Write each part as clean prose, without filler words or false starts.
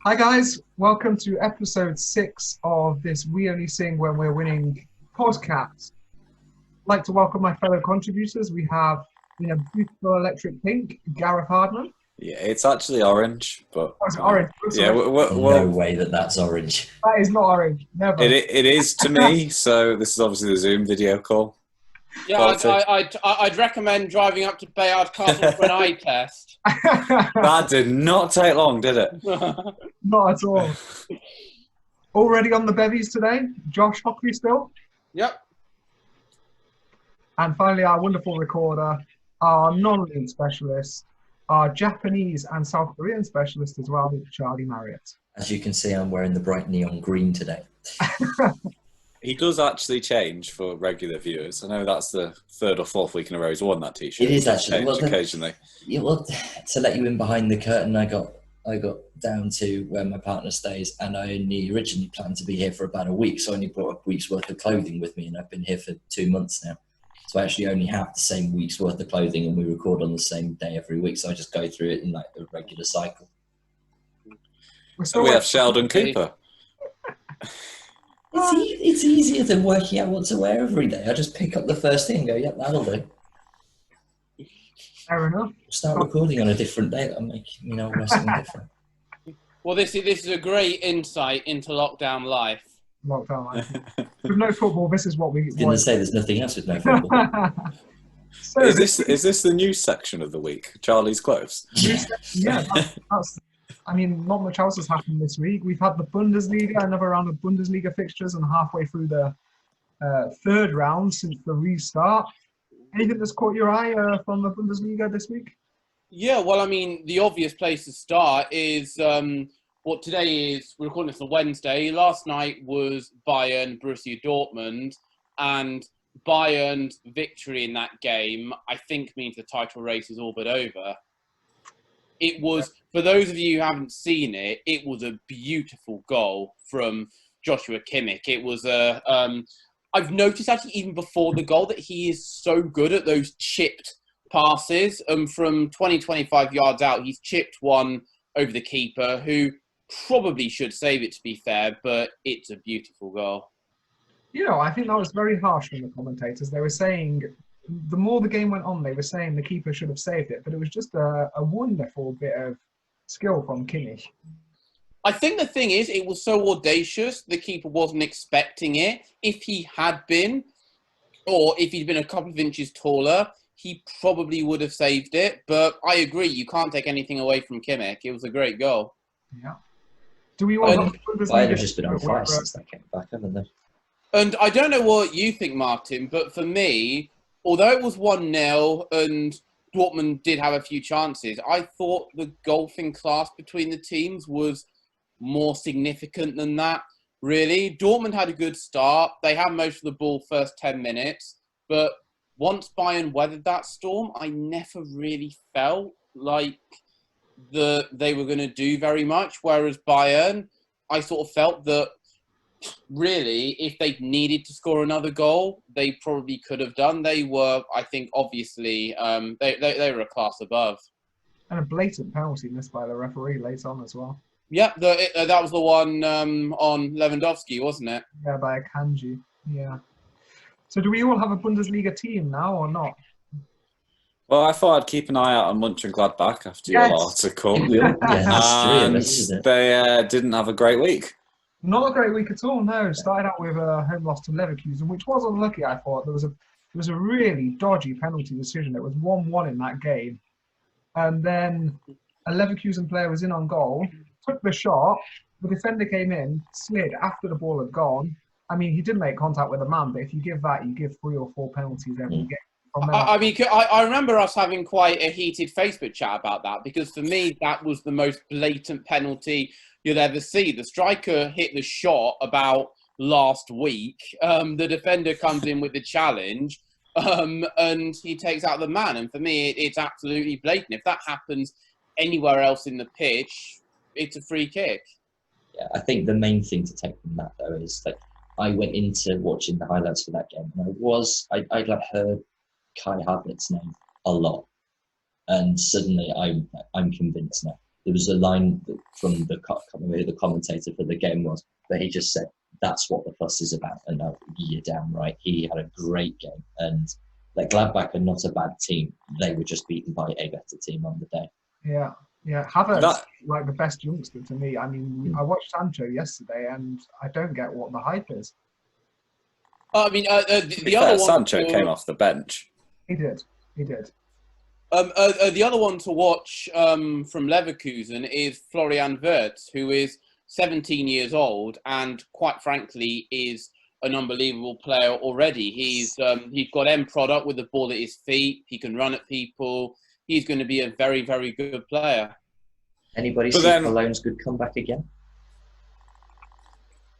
Hi guys, welcome to episode 6 of this We Only Sing When We're Winning podcast. I'd like to welcome my fellow contributors. We have, in a beautiful electric pink, Gareth Hardman. Yeah, it's actually orange, but Oh, it's orange. yeah, No way that's orange. That is not orange. Never. it is to me. So this is obviously the Zoom video call. Yeah, I'd recommend driving up to Bayard Castle for an eye test. That did not take long, did it? Not at all. Already on the bevies today, Josh Hockley still. Yep. And finally, our wonderful recorder, our non-league specialist, our Japanese and South Korean specialist as well, Charlie Marriott. As you can see, I'm wearing the bright neon green today. He does actually change for regular viewers. I know that's the third or fourth week in a row he's worn that t-shirt. It is actually. Well, occasionally. Yeah, well, to let you in behind the curtain, I got down to where my partner stays, and I only originally planned to be here for about a week, so I only brought a week's worth of clothing with me, and I've been here for 2 months now. So I actually only have the same week's worth of clothing, and we record on the same day every week, so I just go through it in like a regular cycle. So we have Sheldon Cooper. It's easier than working out what to wear every day. I just pick up the first thing and go, yep, that'll do. Fair enough. Start recording on a different day. That'll make, wear something different. Well, this is a great insight into lockdown life. Lockdown life. With no football, this is what we Didn't say there's nothing else with no football. So, Is this the news section of the week? Charlie's clothes. yeah, that's I mean, not much else has happened this week. We've had the Bundesliga, another round of Bundesliga fixtures, and halfway through the third round since the restart. Anything that's caught your eye from the Bundesliga this week? Yeah, well, I mean, the obvious place to start is what today is. We're recording this on Wednesday. Last night was Bayern, Borussia Dortmund, and Bayern's victory in that game, I think, means the title race is all but over. It was, for those of you who haven't seen it, it was a beautiful goal from Joshua Kimmich. It was I've noticed actually even before the goal that he is so good at those chipped passes. From 20, 25 yards out, he's chipped one over the keeper, who probably should save it, to be fair, but it's a beautiful goal. I think that was very harsh from the commentators. They were saying the more the game went on, they were saying the keeper should have saved it, but it was just a wonderful bit of skill from Kimmich. I think the thing is, it was so audacious, the keeper wasn't expecting it. If he had been, or if he'd been a couple of inches taller, he probably would have saved it. But I agree, you can't take anything away from Kimmich. It was a great goal. Yeah. Do we want Bayern have just been on fire since they came back, haven't they? And I don't know what you think, Martin, but for me, although it was 1-0 and Dortmund did have a few chances, I thought the golfing class between the teams was more significant than that, really. Dortmund had a good start. They had most of the ball first 10 minutes. But once Bayern weathered that storm, I never really felt like they were going to do very much. Whereas Bayern, I sort of felt that really, if they needed to score another goal, they probably could have done. They were, I think, obviously, they were a class above. And a blatant penalty missed by the referee late on as well. Yeah, that was the one on Lewandowski, wasn't it? Yeah, by a Kanji. Yeah. So do we all have a Bundesliga team now or not? Well, I thought I'd keep an eye out on Mönchengladbach after your article. And they didn't have a great week. Not a great week at all, no. Started out with a home loss to Leverkusen, which was unlucky, I thought. There was a really dodgy penalty decision. It was 1-1 in that game. And then a Leverkusen player was in on goal, took the shot, the defender came in, slid after the ball had gone. I mean, he did make contact with the man, but if you give that, you give 3 or 4 penalties every game. I remember us having quite a heated Facebook chat about that, because for me, that was the most blatant penalty you'll ever see. The striker hit the shot about last week. The defender comes in with the challenge, and he takes out the man. And for me, it's absolutely blatant. If that happens anywhere else in the pitch, it's a free kick. Yeah, I think the main thing to take from that, though, is that I went into watching the highlights for that game, and I'd heard Kai Havertz's name a lot, and suddenly I'm convinced now. there was a line from the commentator for the game was, but he just said, "That's what the fuss is about." And you're damn right. He had a great game, and like Gladbach are not a bad team. They were just beaten by a better team on the day. Yeah. Havertz, like the best youngster to me. I mean, I watched Sancho yesterday, and I don't get what the hype is. I mean, the other one. Sancho came off the bench. He did. The other one to watch from Leverkusen is Florian Wirtz, who is 17 years old and, quite frankly, is an unbelievable player already. He's got end product with the ball at his feet. He can run at people. He's going to be a very, very good player. Anybody see Cologne's good comeback again?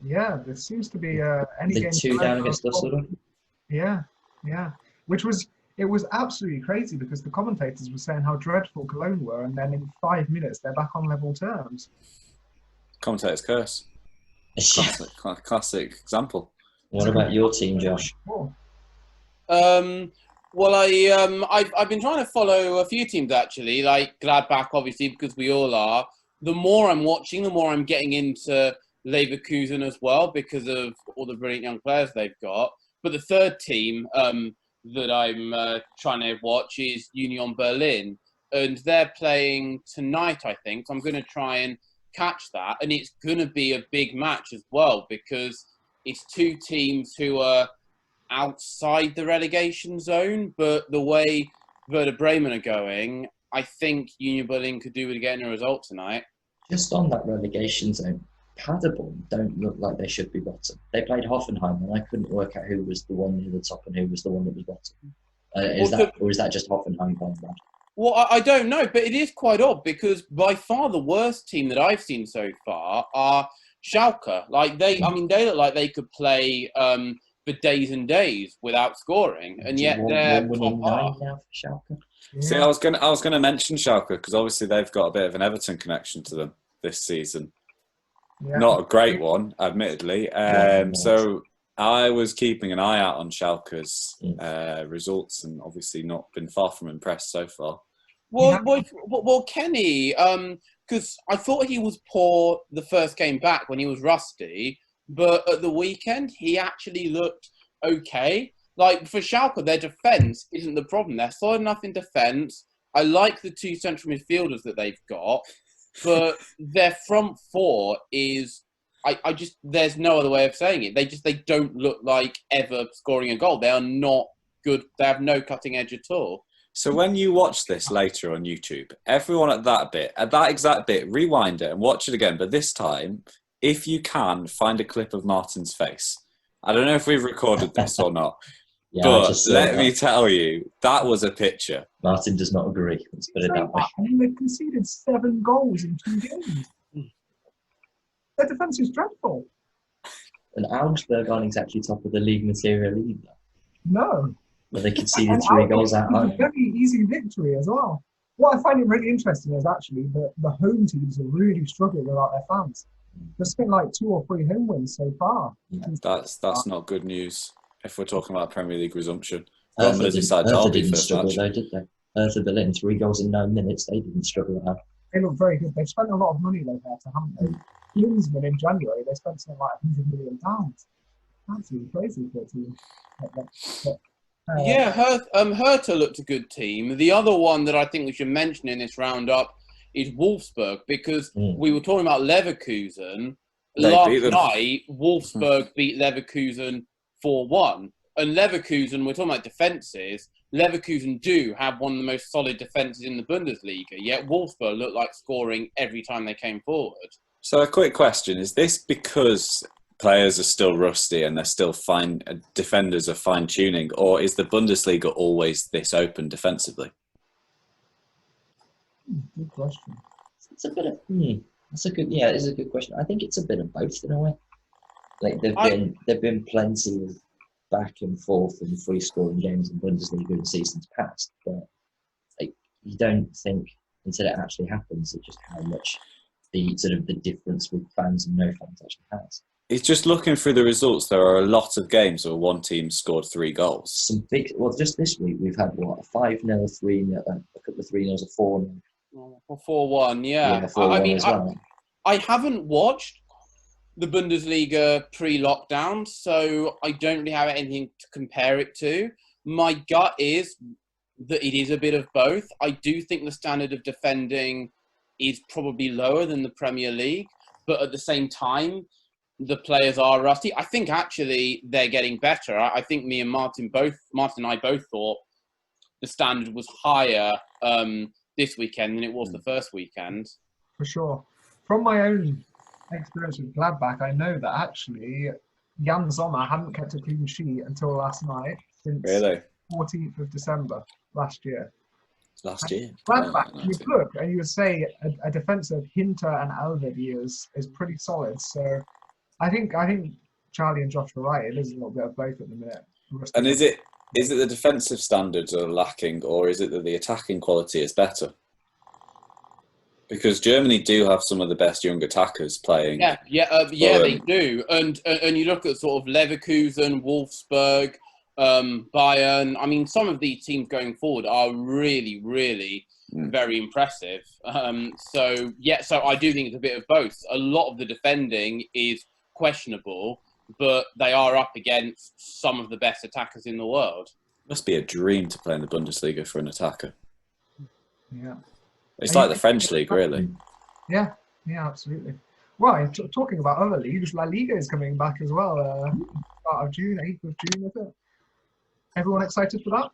Yeah, there seems to be any the game 2 down against Düsseldorf. Yeah. It was absolutely crazy because the commentators were saying how dreadful Cologne were, and then in 5 minutes they're back on level terms. Commentator's curse. Classic example. What about your team, Josh? Oh. Well, I've been trying to follow a few teams actually, like Gladbach, obviously, because we all are. The more I'm watching, the more I'm getting into Leverkusen as well because of all the brilliant young players they've got. But the third team that I'm trying to watch is Union Berlin, and they're playing tonight, I think. So I'm going to try and catch that, and it's going to be a big match as well because it's two teams who are outside the relegation zone, but the way Werder Bremen are going, I think Union Berlin could do with getting a result tonight. Just on that relegation zone, Paderborn don't look like they should be bottom. They played Hoffenheim, and I couldn't work out who was the one near the top and who was the one that was bottom. Or is that just Hoffenheim playing bad? Well, I don't know, but it is quite odd because by far the worst team that I've seen so far are Schalke. Like they look like they could play for days and days without scoring, and yet they're top half. Now for Schalke. Yeah. See, I was gonna mention Schalke because obviously they've got a bit of an Everton connection to them this season. Yeah. Not a great one, admittedly. So I was keeping an eye out on Schalke's results, and obviously not been far from impressed so far. Well, Kenny, because I thought he was poor the first game back when he was rusty, but at the weekend he actually looked okay. Like for Schalke, their defence isn't the problem. They're solid enough in defence. I like the two central midfielders that they've got, but their front four is, I just, there's no other way of saying it. They don't look like ever scoring a goal. They are not good. They have no cutting edge at all. So when you watch this later on YouTube, everyone at that exact bit, rewind it and watch it again. But this time, if you can, find a clip of Martin's face. I don't know if we've recorded this or not, but let me tell you, that was a picture. Martin does not agree. Let's put it that way. I mean, they've conceded 7 goals in 2 games. Their defence is dreadful. And Augsburg aren't exactly top of the league material either. No. But they conceded 3 goals at home. It's a very easy victory as well. What I find it really interesting is actually that the home teams are really struggling without their fans. There's been like 2 or 3 home wins so far. Yeah. That's not good news if we're talking about Premier League resumption. Hertha didn't struggle though, did they? Hertha Berlin, 3 goals in 9 minutes. They didn't struggle at all. They look very good. They've spent a lot of money though, haven't they? Klinsmann in January, they spent something like £100 million. Absolutely crazy for a team. Hertha looked a good team. The other one that I think we should mention in this roundup is Wolfsburg, because we were talking about Leverkusen. Last night, Wolfsburg beat Leverkusen 4-1. And Leverkusen, we're talking about defences, Leverkusen do have one of the most solid defences in the Bundesliga, yet Wolfsburg looked like scoring every time they came forward. So a quick question, is this because players are still rusty and they're still defenders are fine-tuning, or is the Bundesliga always this open defensively? Good question. It's a bit of it's a good question. I think it's a bit of both in a way. Like there've been plenty of back and forth and free scoring games in Bundesliga in seasons past, but like you don't think until it actually happens just how much the sort of the difference with fans and no fans actually has. It's just looking through the results. There are a lot of games where one team scored 3 goals. Just this week we've had a 5-0, 3-0, a couple of 3-0s, a 4-0. 4-1, yeah. 4-1 I mean, as well. I haven't watched the Bundesliga pre-lockdown, so I don't really have anything to compare it to. My gut is that it is a bit of both. I do think the standard of defending is probably lower than the Premier League, but at the same time, the players are rusty. I think actually they're getting better. I think me and Martin and I both thought the standard was higher this weekend than it was the first weekend. For sure. From my own experience with Gladbach, I know that actually Jan Sommer hadn't kept a clean sheet until last night, since Really? 14th of December last year. Last year. Gladbach, Oh, you would look and you would say a defense of Hinter and Elvedi is pretty solid. So I think Charlie and Josh are right. It is a little bit of both at the minute. And is it the defensive standards are lacking, or is it that the attacking quality is better? Because Germany do have some of the best young attackers playing. Yeah, they do. And you look at sort of Leverkusen, Wolfsburg, Bayern. I mean, some of these teams going forward are really, really very impressive. So I do think it's a bit of both. A lot of the defending is questionable, but they are up against some of the best attackers in the world. Must be a dream to play in the Bundesliga for an attacker. Yeah. It's like the French league, really. Yeah, absolutely. Well, talking about other leagues, La Liga is coming back as well. Start of June, 8th of June, is it? Everyone excited for that?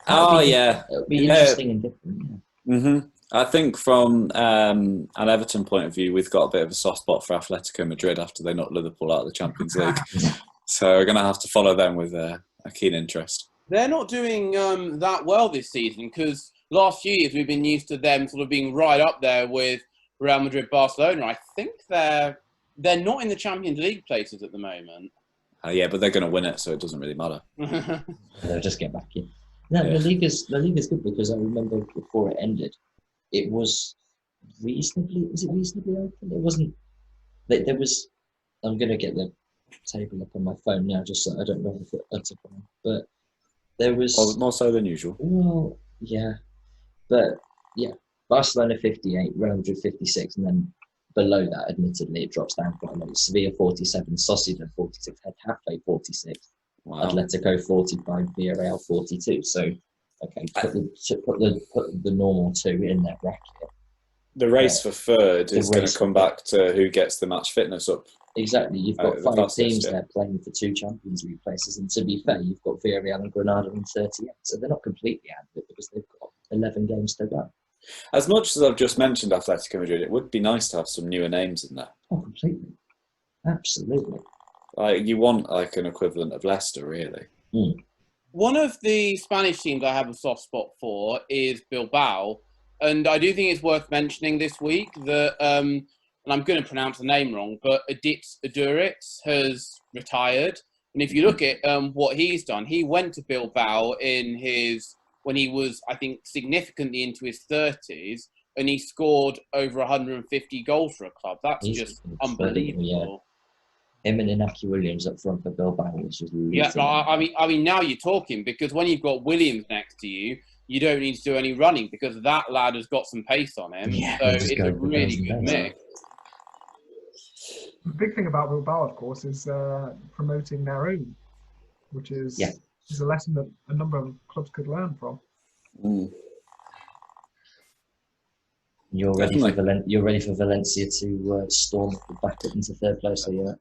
Oh, yeah. It'll be interesting and different. Yeah. Mm-hmm. I think from an Everton point of view, we've got a bit of a soft spot for Atletico Madrid after they knocked Liverpool out of the Champions League. So we're going to have to follow them with a keen interest. They're not doing that well this season, because last few years we've been used to them sort of being right up there with Real Madrid, Barcelona. I think they're not in the Champions League places at the moment. Yeah, but they're going to win it, so it doesn't really matter. They'll just get back in. No, Yeah. the league is good, because I remember before it ended, it was reasonably open? It wasn't. There was. I'm going to get the table up on my phone now, just so I don't know if it's up on. But there was More so than usual. Well, yeah, but yeah, Barcelona 58, Real Madrid 56, and then below that, admittedly, it drops down quite a lot. Sevilla 47, Sociedad 46, Getafe 46, Wow. Atletico 45, Villarreal 42. So, okay, put the normal two in that bracket. The race for third is going race to come back to who gets the match fitness up. Exactly, you've got The 5 fastest, teams yeah. there playing for 2 Champions League places, and to be fair, you've got Villarreal and Granada in 38, so they're not completely out of it because they've got 11 games to go. As much as I've just mentioned Atletico Madrid, it would be nice to have some newer names in there. Oh, completely, absolutely. Like you want like an equivalent of Leicester, really. One of the Spanish teams I have a soft spot for is Bilbao, and I do think it's worth mentioning this week that, and I'm going to pronounce the name wrong, but Aditz Aduriz has retired. And if you look at what he's done, he went to Bilbao when he was, I think, significantly into his 30s, and he scored over 150 goals for a club. That's just unbelievable. Yeah. Him and Inaki Williams up front for Bilbao, which is Yeah, but I mean, now you're talking, because when you've got Williams next to you, you don't need to do any running, because that lad has got some pace on him. Yeah, so it's a really good mix. The big thing about Bilbao, of course, is promoting their own, which is a lesson that a number of clubs could learn from. You're ready for Valencia to storm back up into third place, so yeah.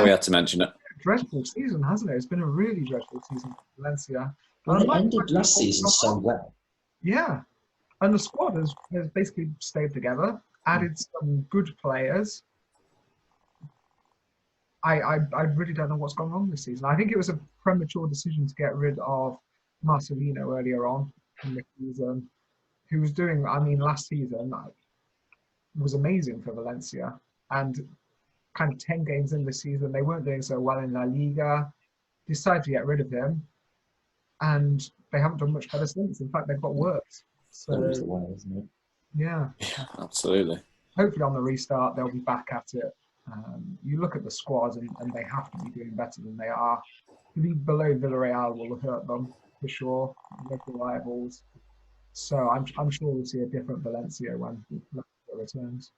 We had to mention it. Dreadful season, hasn't it? It's been a really dreadful season for Valencia. Well, it ended last season so well. Yeah, and the squad has basically stayed together, added some good players. I really don't know what's gone wrong this season. I think it was a premature decision to get rid of Marcelino earlier on in the season, who was doing, I mean, last season was amazing for Valencia, and kind of 10 games in the season, they weren't doing so well in La Liga, decided to get rid of him, and they haven't done much better since. In fact, they've got worse. So, That the way, isn't it? yeah, Absolutely. hopefully on the restart, they'll be back at it. You look at the squads, and they have to be doing better than they are. To be below Villarreal will hurt them, for sure, local rivals. So I'm sure we'll see a different Valencia when Valencia returns.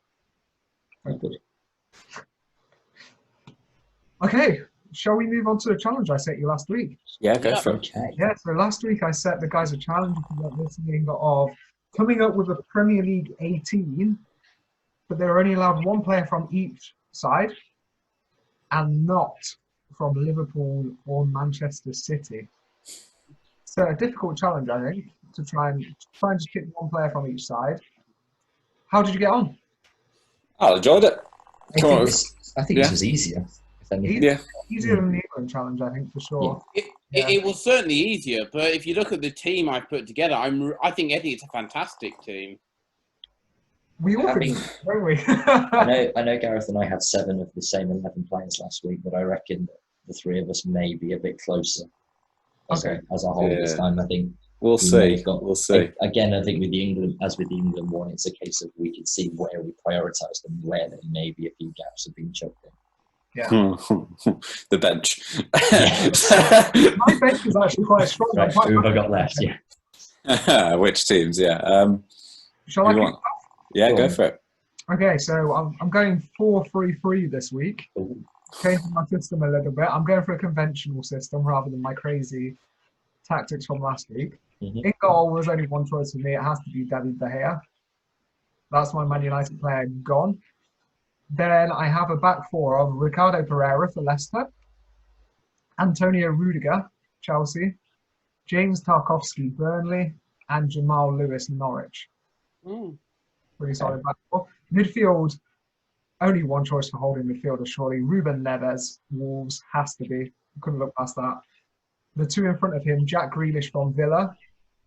Hopefully. Okay, shall we move on to the challenge I set you last week? Yeah, go Yeah. for it. Okay. Yeah, so last week I set the guys a challenge of coming up with a Premier League 18, but they were only allowed one player from each side and not from Liverpool or Manchester City. So a difficult challenge, I think, to try and just pick one player from each side. How did you get on? I enjoyed it. I Come think on. this was easier. If anything. Yeah. Easier than the England challenge, I think, for sure. It was certainly easier, but if you look at the team I've put together, I think it's a fantastic team. We all Having- think, don't we? I know Gareth and I had 7 of the same 11 players last week, but I reckon that the 3 of us may be a bit closer as a whole this Yeah. time. I think We'll we may see. have got- We'll see. Again, I think with the England one, it's a case of we can see where we prioritise and where there may be a few gaps have been chucked in. Yeah. The bench. My bench is actually quite strong. Right, who have I got left? Yeah. Which teams? Yeah. Shall I you kick want- Yeah, Go go on. for it. Okay, so I'm going 4-3-3 this week. Ooh. Changing my system a little bit. I'm going for a conventional system rather than my crazy tactics from last week. Mhm. In goal was only one choice for me. It has to be David De Gea. That's my Man United player gone. Then I have a back 4 of Ricardo Pereira for Leicester, Antonio Rudiger, Chelsea, James Tarkowski, Burnley, and Jamal Lewis, Norwich. Mm. Pretty solid back 4. Midfield, only one choice for holding midfielder, surely. Ruben Neves, Wolves, has to be. Couldn't look past that. The 2 in front of him, Jack Grealish from Villa,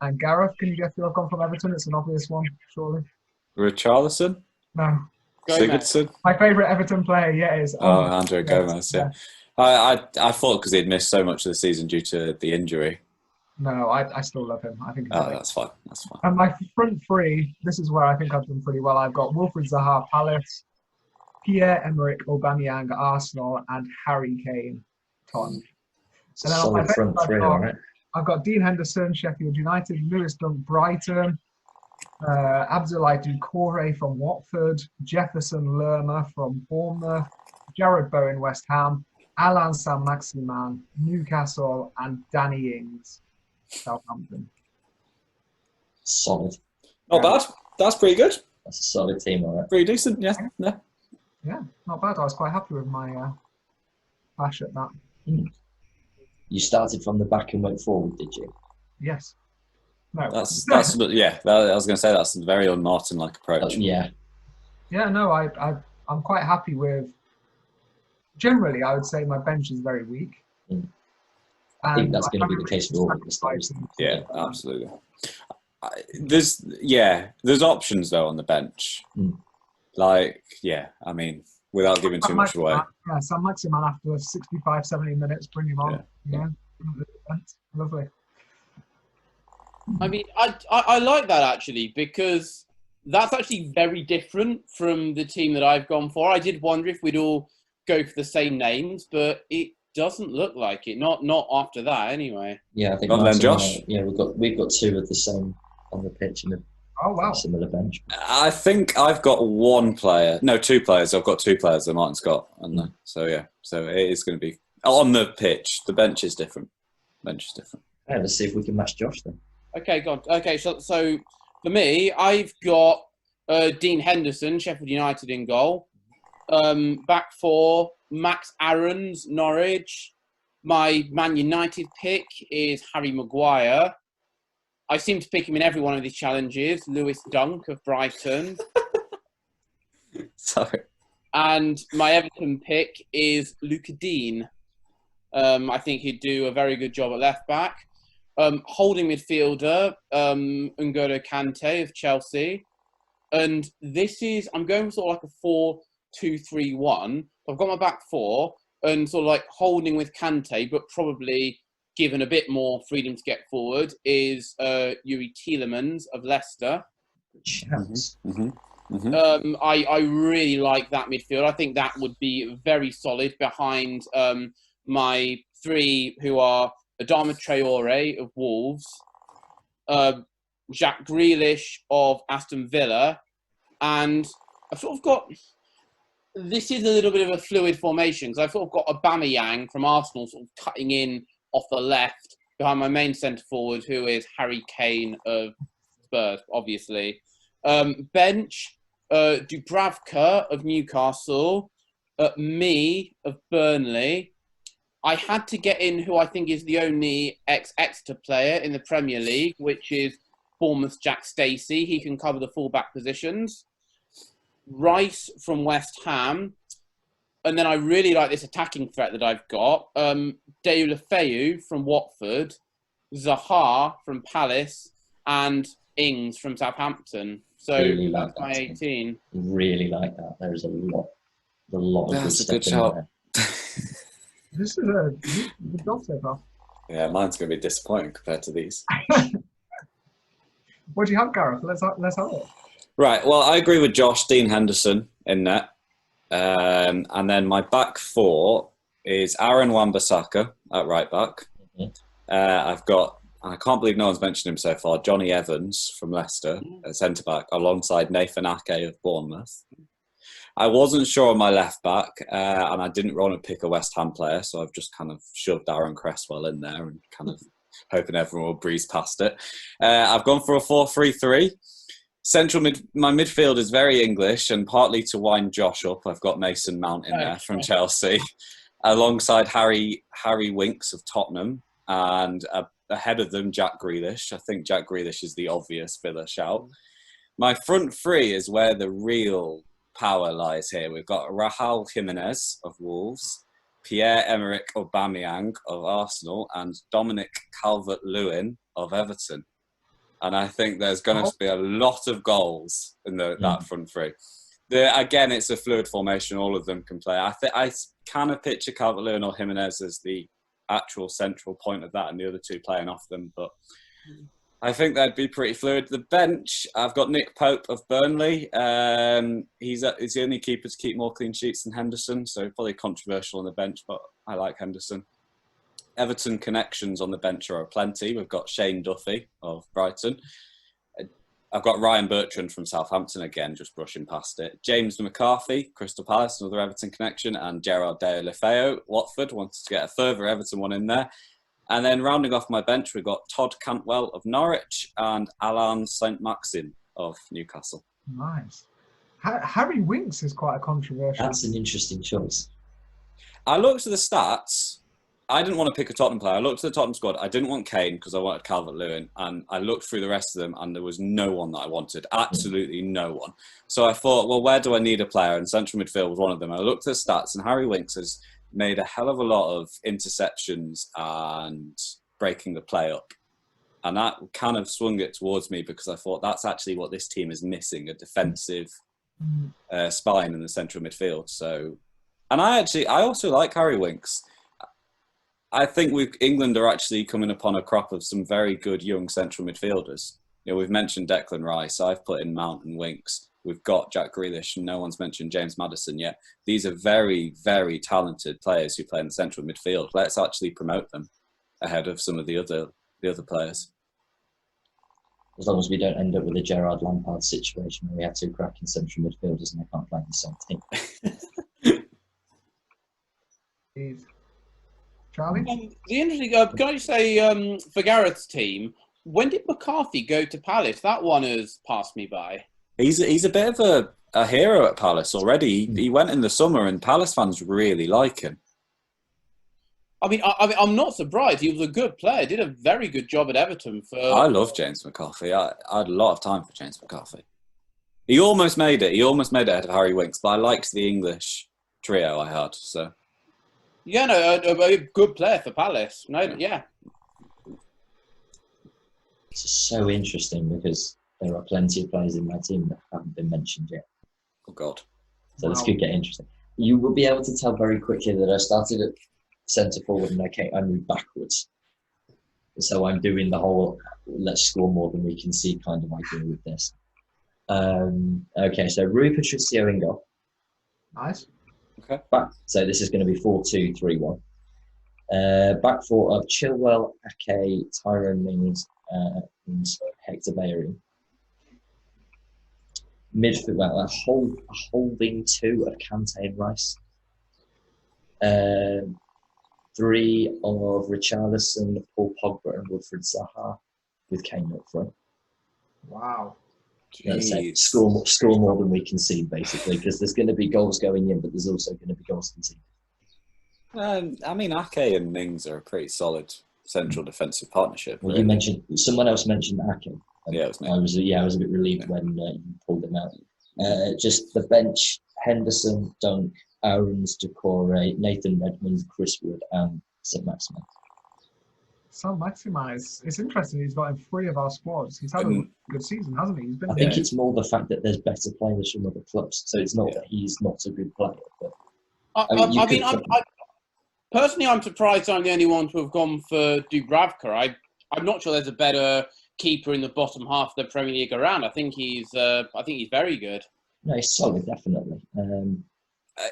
and Gareth, can you guess who I've gone from Everton? It's an obvious one, surely. Richarlison? No. Gomez. Sigurdsson? My favourite Everton player, yeah, is Andre Gomez, yeah. I thought because he'd missed so much of the season due to the injury. No, I still love him. I think he's great. That's fine. That's fine. And my front 3, this is where I think I've done pretty well. I've got Wilfried Zaha, Palace, Pierre-Emerick Aubameyang, Arsenal, and Harry Kane, Tottenham. It's And a then on my solid front bench, 3, all right. I've got Dean Henderson, Sheffield United, Lewis Dunk, Brighton, Abdoulaye Doucouré from Watford, Jefferson Lerma from Bournemouth, Jared Bowen, West Ham, Alan Saint-Maximin, Newcastle, and Danny Ings, Southampton. Solid. Not bad. That's pretty good. That's a solid team, all right. Pretty decent, yeah. Yeah, not bad. I was quite happy with my bash at that. You started from the back and went forward, did you? Yes. No. That's yeah. I was going to say that's a very un-Martin-like approach. Yeah. Yeah, no, I'm quite happy with. Generally, I would say my bench is very weak. I think that's going to be the case for all of the stars. Yeah, absolutely. There's options though on the bench. Like, yeah, I mean, without giving too much away. Yeah, Saint-Maximin after 65, 70 minutes, bring him on. Yeah. Lovely. I mean, I like that actually because that's actually very different from the team that I've gone for. I did wonder if we'd all go for the same names, but it doesn't look like it. Not after that, anyway. Yeah, I think. Well, then, Josh. We've got 2 of the same on the pitch and a similar bench. I think I've got 2 players. I've got 2 players that Martin's got, and so yeah, so it is going to be on the pitch. The bench is different. Yeah, let's see if we can match Josh then. Okay, God. Okay, so for me, I've got Dean Henderson, Sheffield United in goal. Back 4, Max Aarons, Norwich. My Man United pick is Harry Maguire. I seem to pick him in every one of these challenges. Lewis Dunk of Brighton. Sorry. And my Everton pick is Luca Dean. I think he'd do a very good job at left back. Holding midfielder, N'Golo Kante of Chelsea. And I'm going for sort of like a 4-2-3-1. I've got my back 4 and sort of like holding with Kante, but probably given a bit more freedom to get forward is Yuri Tielemans of Leicester. Good chance. I really like that midfield. I think that would be very solid behind my 3 who are Adama Traore of Wolves, Jack Grealish of Aston Villa, and I've sort of got. This is a little bit of a fluid formation because I've sort of got Aubameyang from Arsenal sort of cutting in off the left behind my main centre forward, who is Harry Kane of Spurs, obviously. Bench, Dubravka of Newcastle, me of Burnley. I had to get in who I think is the only ex-Exeter player in the Premier League, which is Bournemouth's Jack Stacey. He can cover the full-back positions. Rice from West Ham. And then I really like this attacking threat that I've got. Deulofeu from Watford, Zaha from Palace, and Ings from Southampton. So Really that's like my that 18. Really like that. There's a lot of That's good a good stuff in shout. there. This is a good job so far. Yeah, mine's going to be disappointing compared to these. What do you have, Gareth? Let's have it. Right, well, I agree with Josh, Dean Henderson in net. And then my back four is Aaron Wan-Bissaka at right back. Mhm. I've got, I can't believe no one's mentioned him so far, Johnny Evans from Leicester at centre back, alongside Nathan Ake of Bournemouth. I wasn't sure on my left back, and I didn't want to pick a West Ham player, so I've just kind of shoved Aaron Cresswell in there and kind of hoping everyone will breeze past it. I've gone for a 4-3-3. My midfield is very English, and partly to wind Josh up, I've got Mason Mount in there from Chelsea, alongside Harry Winks of Tottenham, and ahead of them, Jack Grealish. I think Jack Grealish is the obvious Villa shout. My front three is where the real power lies here. We've got Raúl Jiménez of Wolves, Pierre-Emerick Aubameyang of Arsenal, and Dominic Calvert-Lewin of Everton. And I think there's going to be a lot of goals in that front three. Again, it's a fluid formation. All of them can play. I kind of picture Calvert-Lewin or Jimenez as the actual central point of that, and the other two playing off them. But I think that'd be pretty fluid. The bench, I've got Nick Pope of Burnley. He's the only keeper to keep more clean sheets than Henderson, so probably controversial on the bench, but I like Henderson. Everton connections on the bench are plenty. We've got Shane Duffy of Brighton. I've got Ryan Bertrand from Southampton again, just brushing past it. James McCarthy, Crystal Palace, another Everton connection, and Gerard Deulofeu, Watford, wanted to get a further Everton one in there. And then rounding off my bench, we've got Todd Cantwell of Norwich and Alain Saint-Maximin of Newcastle. Nice. Harry Winks is quite a controversial. That's an interesting choice. I looked at the stats. I didn't want to pick a Tottenham player. I looked at the Tottenham squad. I didn't want Kane because I wanted Calvert-Lewin. And I looked through the rest of them and there was no one that I wanted. Absolutely no one. So I thought, well, where do I need a player? And central midfield was one of them. I looked at the stats and Harry Winks has made a hell of a lot of interceptions and breaking the play up. And that kind of swung it towards me because I thought that's actually what this team is missing, a defensive spine in the central midfield. So, and I also like Harry Winks. I think England are actually coming upon a crop of some very good young central midfielders. You know, we've mentioned Declan Rice. I've put in Mount and Winks. We've got Jack Grealish. No one's mentioned James Maddison yet. These are very, very talented players who play in the central midfield. Let's actually promote them ahead of some of the other players. As long as we don't end up with a Gerard Lampard situation where we have two cracking central midfielders and they can't play in the same team. Charlie? The interesting, can I just say, for Gareth's team, when did McCarthy go to Palace? That one has passed me by. He's a bit of a hero at Palace already. He went in the summer and Palace fans really like him. I mean, I'm not surprised. He was a good player. Did a very good job at Everton. I love James McCarthy. I had a lot of time for James McCarthy. He almost made it. He almost made it ahead of Harry Winks, but I liked the English trio I had. So. Yeah, no, a good player for Palace. No, yeah. It's so interesting because there are plenty of players in my team that haven't been mentioned yet. Oh, God. So this could get interesting. You will be able to tell very quickly that I started at centre forward and I moved backwards. So I'm doing the whole let's score more than we can see kind of idea with this. Okay, so Rui Patricio in goal. Nice. Okay. So this is going to be 4-2-3-1. Back four of Chilwell, Ake, Tyrone Mings, and Hector Bellerin. Midfield, well, a holding 2 of Kante and Rice. 3 of Richarlison, Paul Pogba, and Wilfried Zaha, with Kane up front. Wow. That's it. Score more than we concede, basically, because there's going to be goals going in, but there's also going to be goals conceded. I mean, Ake and Mings are a pretty solid central defensive partnership. Well, really. someone else mentioned Ake. Yeah, it was me. I was a bit relieved when you pulled him out. Just the bench: Henderson, Dunk, Aarons, Decore, Nathan Redmond, Chris Wood, and St. Maximin. St. Maximin, it's interesting. He's got in 3 of our squads. He's had a good season, hasn't he? He's been. I think it's more the fact that there's better players from other clubs, so it's not that he's not a good player. But personally, I'm surprised I'm the only one to have gone for Dubravka. I'm not sure there's a better keeper in the bottom half of the Premier League around. I think he's very good. No, he's solid, definitely.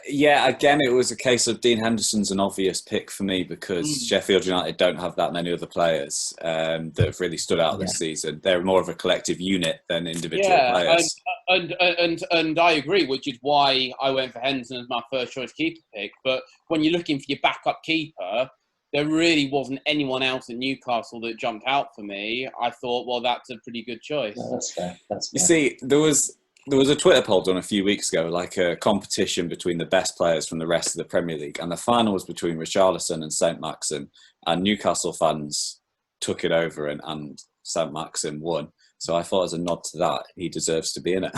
Yeah, again, it was a case of Dean Henderson's an obvious pick for me because Sheffield United don't have that many other players that have really stood out this season. They're more of a collective unit than individual players. And I agree, which is why I went for Henderson as my first choice keeper pick. But when you're looking for your backup keeper, there really wasn't anyone else at Newcastle that jumped out for me. I thought, well, that's a pretty good choice. No, that's fair. You see, there was a Twitter poll done a few weeks ago, like a competition between the best players from the rest of the Premier League, and the final was between Richarlison and St. Maxim, and Newcastle fans took it over and St. Maxim won. So I thought, as a nod to that, he deserves to be in it.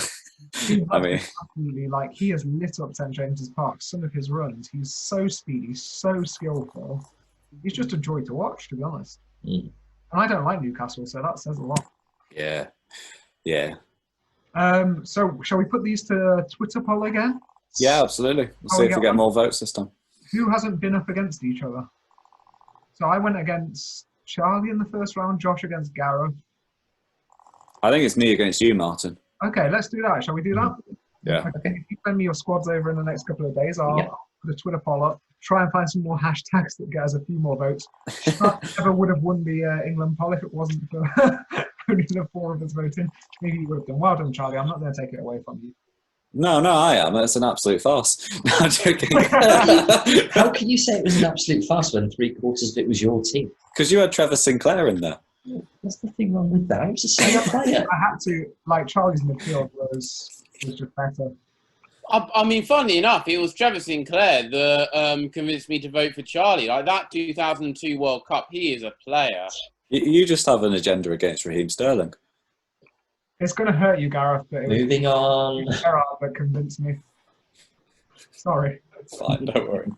I mean, absolutely, like, he has lit up St. James's Park. Some of his runs, he's so speedy, so skillful. He's just a joy to watch, to be honest. And I don't like Newcastle, so that says a lot. Yeah. So shall we put these to Twitter poll again? Yeah, absolutely. We'll see if we get more votes this time. Who hasn't been up against each other? So I went against Charlie in the first round, Josh against Gareth. I think it's me against you, Martin. Okay, let's do that. Shall we do that? Yeah. Okay, if you send me your squads over in the next couple of days, I'll put a Twitter poll up. Try and find some more hashtags that get us a few more votes. I never would have won the England poll if it wasn't for only the 4 of us voting. Maybe you would have done. Well done, Charlie. I'm not going to take it away from you. No, I am. It's an absolute farce. No, I'm joking. How can you say it was an absolute farce when 3/4 of it was your team? Because you had Trevor Sinclair in there. What's the thing wrong with that? It was a same player. I had to, like, Charlie's midfield was just better. I mean, funnily enough, it was Trevor Sinclair that convinced me to vote for Charlie. Like, that 2002 World Cup, he is a player. You just have an agenda against Raheem Sterling. It's going to hurt you, Gareth, but Moving on. Gerard that convinced me. Sorry. It's fine, don't worry.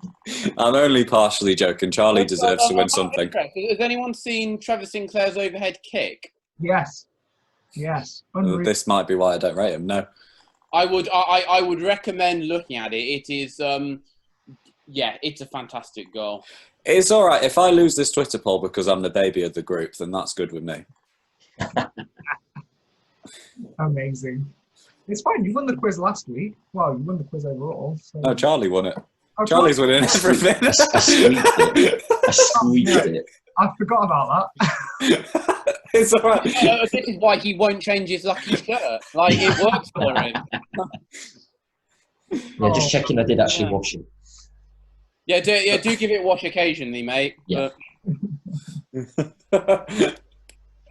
I'm only partially joking. Charlie deserves to win something. Has anyone seen Trevor Sinclair's overhead kick? Yes. Unreal. This might be why I don't rate him. No. I would recommend looking at it. It is, it's a fantastic goal. It's all right. If I lose this Twitter poll because I'm the baby of the group, then that's good with me. Amazing. It's fine. You won the quiz last week. Well, you won the quiz overall. So. No, Charlie won it. Oh, Charlie's winning everything. I squeaked it. I forgot about that. It's all right. This is why he won't change his lucky shirt. Like, it works for him. Yeah, just checking I did actually wash it. Yeah, do give it a wash occasionally, mate. Yeah.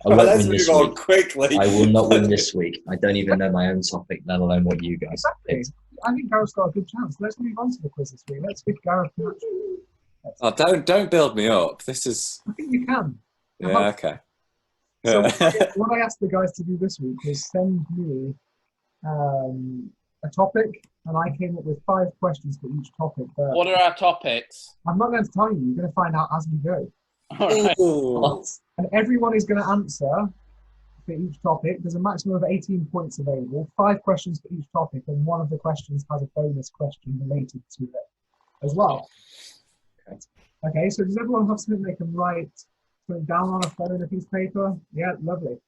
I won't win this week. Quickly. I will not win this week. I don't even know my own topic, let alone what you guys picked. I think Gareth's got a good chance. Let's move on to the quiz this week. Let's pick Gareth. Oh, don't build me up. This is. I think you can. Yeah. Okay. So what I asked the guys to do this week was send me a topic, and I came up with 5 questions for each topic. But what are our topics? I'm not going to tell you. You're going to find out as we go. All right. And everyone is going to answer for each topic. There's a maximum of 18 points available, 5 questions for each topic, and one of the questions has a bonus question related to it as well. Okay, so does everyone have something they can write something down on a phone, a piece of paper? Yeah, lovely.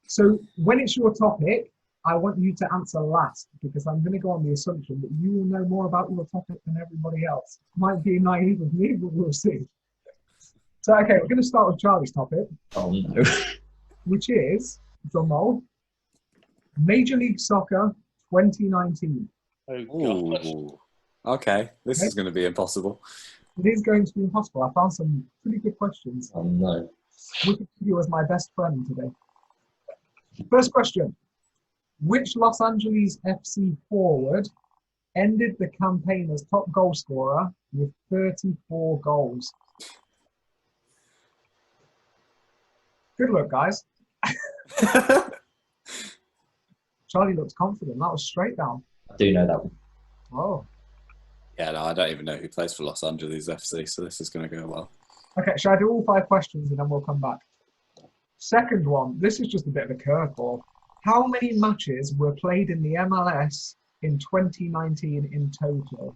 So when it's your topic, I want you to answer last, because I'm going to go on the assumption that you will know more about your topic than everybody else. Might be naive of me, but we'll see. So, okay, we're going to start with Charlie's topic. Oh, no. which is, drumroll, Major League Soccer 2019. Oh gosh. Ooh. Okay, this Okay. is going to be impossible. It is going to be impossible. I found some pretty good questions. Oh no. Wikipedia was my best friend today. First question. Which Los Angeles FC forward ended the campaign as top goal scorer with 34 goals? Good luck, guys. Charlie looks confident. That was straight down. I do know that one. Oh. Yeah, no, I don't even know who plays for Los Angeles FC, so this is going to go well. Okay, shall I do all 5 questions and then we'll come back? Second one. This is just a bit of a curveball. How many matches were played in the MLS in 2019 in total?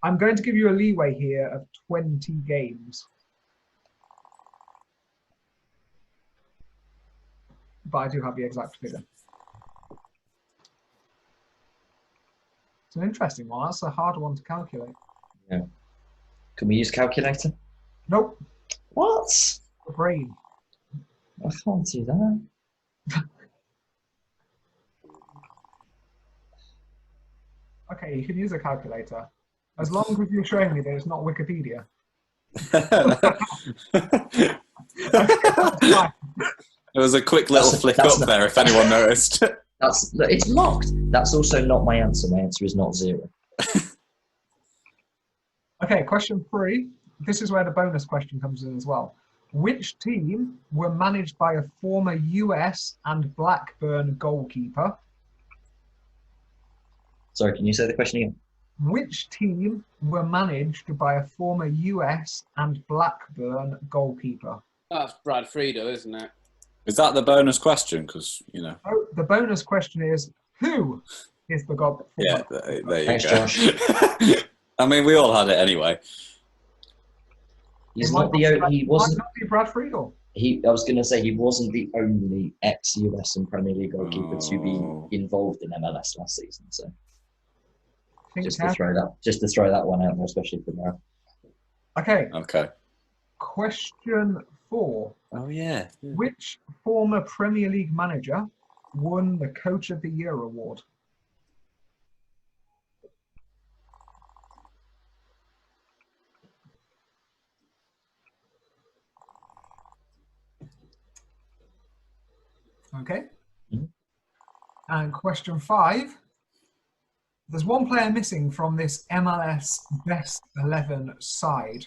I'm going to give you a leeway here of 20 games. But I do have the exact figure. It's an interesting one. That's a hard one to calculate. Yeah. Can we use calculator? Nope. What? The brain. I can't do that. Okay, you can use a calculator. As long as you're showing me that it's not Wikipedia. It was a quick little flick up not- there, if anyone noticed. It's locked. That's also not my answer. My answer is not 0. Okay, question 3. This is where the bonus question comes in as well. Which team were managed by a former US and Blackburn goalkeeper? Sorry, can you say the question again? Which team were managed by a former US and Blackburn goalkeeper? That's Brad Friedel, isn't it? Is that the bonus question? Because, you know. Oh, the bonus question is, who is the goalkeeper? Yeah, there you Thanks, go. Josh. I mean, we all had it anyway. He's It not might the not- only. He might wasn't. not be Brad Friedel. I was going to say he wasn't the only ex-US and Premier League goalkeeper to Oh. be involved in MLS last season. So Think just to carefully. throw that one out there, especially for now. Okay, Okay. question 4. Oh, yeah. Which former Premier League manager won the Coach of the Year award? Okay. Mhm. And question 5. There's one player missing from this MLS Best 11 side.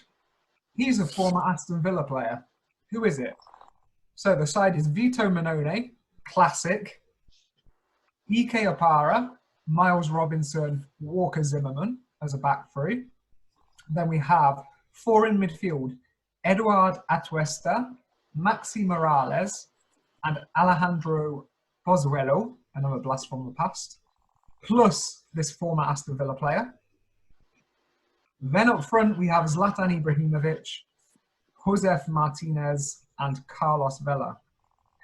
He's a former Aston Villa player. Who is it? So the side is Vito Minone, classic, Ike Opara, Miles Robinson, Walker Zimmerman as a back three. Then we have 4 in midfield, Eduard Atuesta, Maxi Morales, and Alejandro Pozuelo, another blast from the past, plus this former Aston Villa player. Then up front, we have Zlatan Ibrahimovic, Josef Martinez, and Carlos Vela.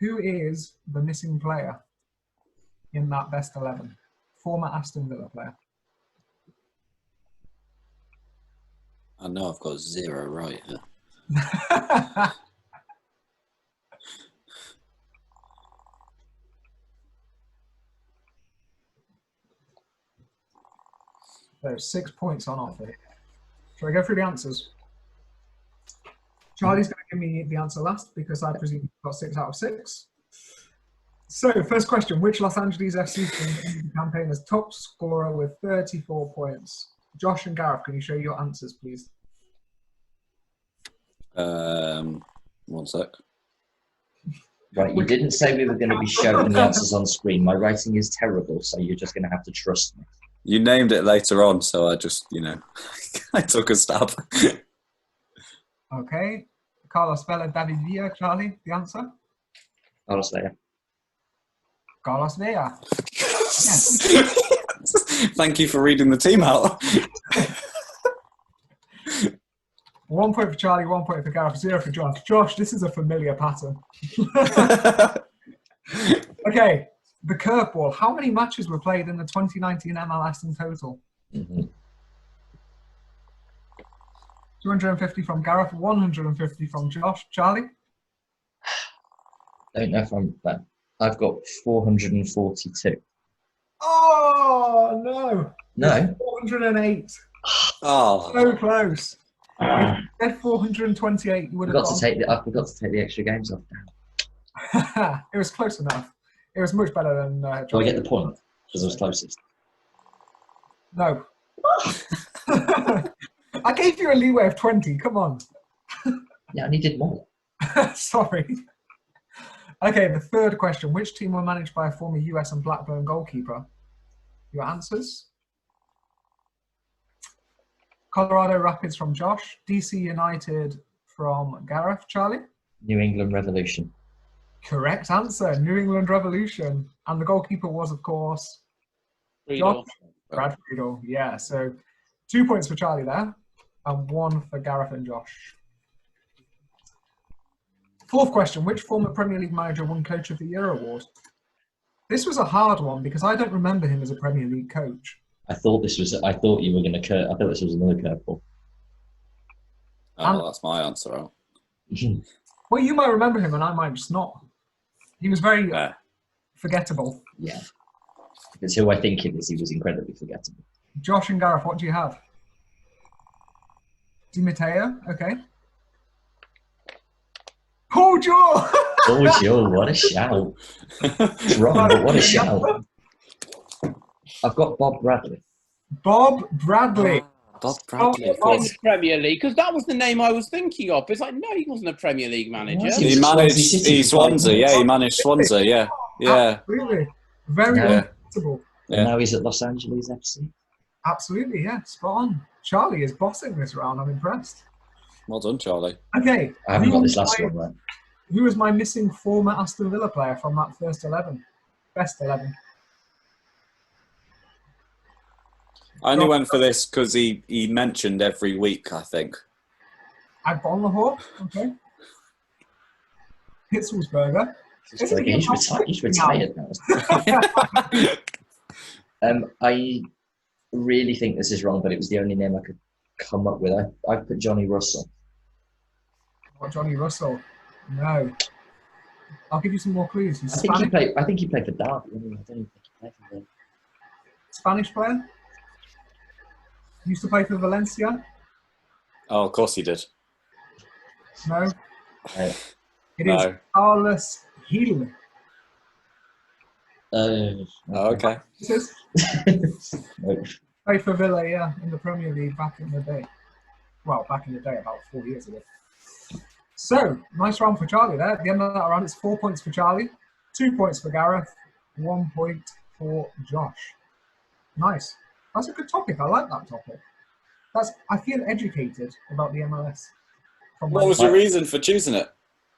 Who is the missing player in that best 11? Former Aston Villa player. I know I've got 0 right here. There's 6 points on offer. Shall I go through the answers? Charlie's going to give me the answer last because I presume he got 6 out of 6. So, first question, which Los Angeles FC campaign as top scorer with 34 points? Josh and Gareth, can you show your answers, please? 1 sec. Right, you didn't say we were going to be showing the answers on screen. My writing is terrible, so you're just going to have to trust me. You named it later on, so I just, I took a stab. Okay. Carlos Vela, David Villa, Charlie, the answer? Carlos Vela. Carlos Vela. Thank you for reading the team out. 1 point for Charlie, 1 point for Gareth, 0 for Josh. Josh, this is a familiar pattern. Okay, the curveball. How many matches were played in the 2019 MLS in total? Mm-hmm. 250 from Gareth, 150 from Josh. Charlie? don't know if I'm bad. I've got 442. Oh, no. No. 408. Oh, So close. If you had 428, you would I have forgot to got. take the. I forgot to take the extra games off. Damn. It was close enough. It was much better than Do I Josh. get the point because I was closest? No. I gave you a leeway of 20. Come on. Yeah, I needed more. Sorry. Okay, the third question. Which team were managed by a former US and Blackburn goalkeeper? Your answers? Colorado Rapids from Josh. DC United from Gareth. Charlie? New England Revolution. Correct answer. New England Revolution. And the goalkeeper was, of course, Friedel. Josh. Brad Friedel. Yeah, so 2 points for Charlie there and 1 for Gareth and Josh. Fourth question. Which former Premier League manager won Coach of the Year award? This was a hard one because I don't remember him as a Premier League coach. I thought this was. I thought you were going to. I thought this was another curveball. oh, that's my answer. Out. Well, you might remember him and I might just not. He was very Yeah. forgettable. Yeah. Because who I think it is, he was incredibly forgettable. Josh and Gareth, what do you have? Di Matteo, okay. Paul Jewell! Oh, Joe, what a shout. It's wrong, but what a shout. I've got Bob Bradley. Bob Bradley. Bob Bradley, of Oh, In course. the Premier League, because that was the name I was thinking of. It's like, no, he wasn't a Premier League manager. Was He was managed Swansea City for 5 Swansea, minutes. yeah, he managed Swansea, yeah. Yeah. Absolutely. Very Yeah. unforgettable. And now he's at Los Angeles FC. Absolutely, yeah. Spot on. Charlie is bossing this round. I'm impressed. Well done, Charlie. Okay. I haven't got who this was last my- one right. Who was my missing former Aston Villa player from that first 11? Best 11. I only went for this because he mentioned every week, I think. I've gone the Hawk. Okay. Hitzelsberger. He's retired now. I really think this is wrong, but it was the only name I could come up with. I put Johnny Russell. Not Johnny Russell. No. I'll give you some more clues. He's I think he Spanish, played for Derby. I don't even think he played for them. Spanish player. Used to play for Valencia. Oh, of course he did. No. Uh, It is No. Carlos Gil. Oh, okay. This is No. played for Villa, yeah, in the Premier League back in the day. Well, back in the day, about 4 years ago. So, nice round for Charlie there. At the end of that round, it's 4 points for Charlie, 2 points for Gareth, 1 point for Josh. Nice. That's a good topic. I like that topic. I feel educated about the MLS. What was your reason for choosing it?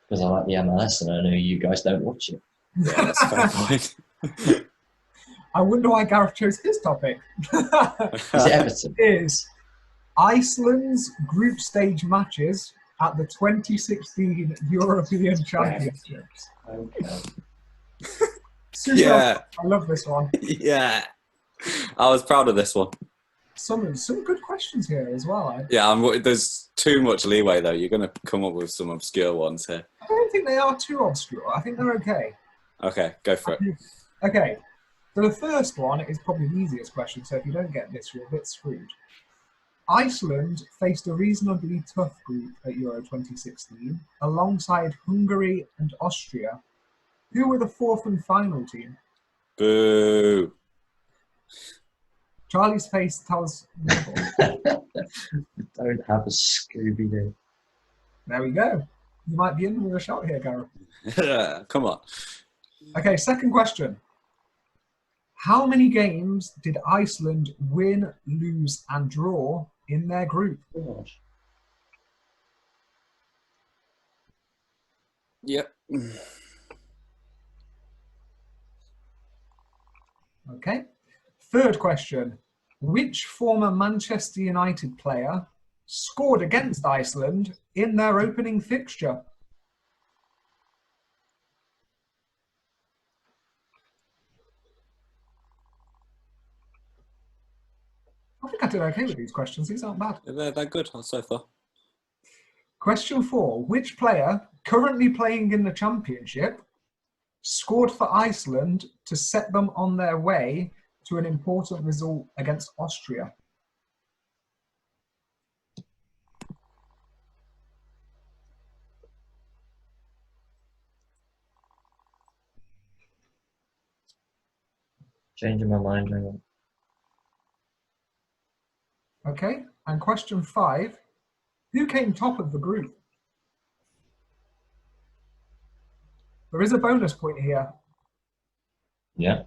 Because I like the MLS and I know you guys don't watch it. Yeah, that's a fair point. I wonder why Gareth chose his topic. Is it Everton? Is Iceland's group stage matches at the 2016 European Championships. Okay. Super. Yeah. I love this one. Yeah. I was proud of this one. Some good questions here as well. Yeah, there's too much leeway, though. You're going to come up with some obscure ones here. I don't think they are too obscure. I think they're okay. Okay, go for it. Okay. So the first one is probably the easiest question. So if you don't get this, you're a bit screwed. Iceland faced a reasonably tough group at Euro 2016 alongside Hungary and Austria. Who were the fourth and final team? Boo. Charlie's face tells. Don't have a Scooby-Doo. There we go. You might be in with a shot here, Gareth. Come on. Okay, second question. How many games did Iceland win, lose, and draw in their group? Gosh. Yep. Okay. Third question. Which former Manchester United player scored against Iceland in their opening fixture? I think I did okay with these questions. These aren't bad. They're good so far. Question 4. Which player, currently playing in the Championship, scored for Iceland to set them on their way to an important result against Austria? Changing my mind. Hang on. Okay, and question 5. Who came top of the group? There is a bonus point here. Yeah.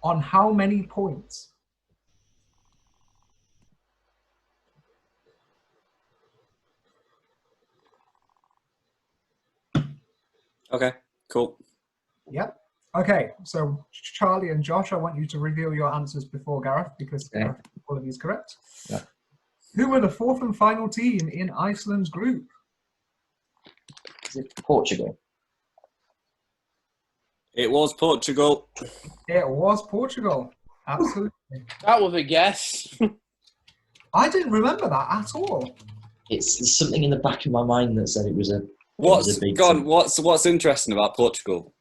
On how many points? Okay, cool. Yep. Okay, so Charlie and Josh, I want you to reveal your answers before Gareth, because Okay. all of you is correct. Yeah. Who were the fourth and final team in Iceland's group? Is it Portugal? It was Portugal. It was Portugal. Absolutely. That was a guess. I didn't remember that at all. There's something in the back of my mind that said it was a. What's big gone? team. What's interesting about Portugal?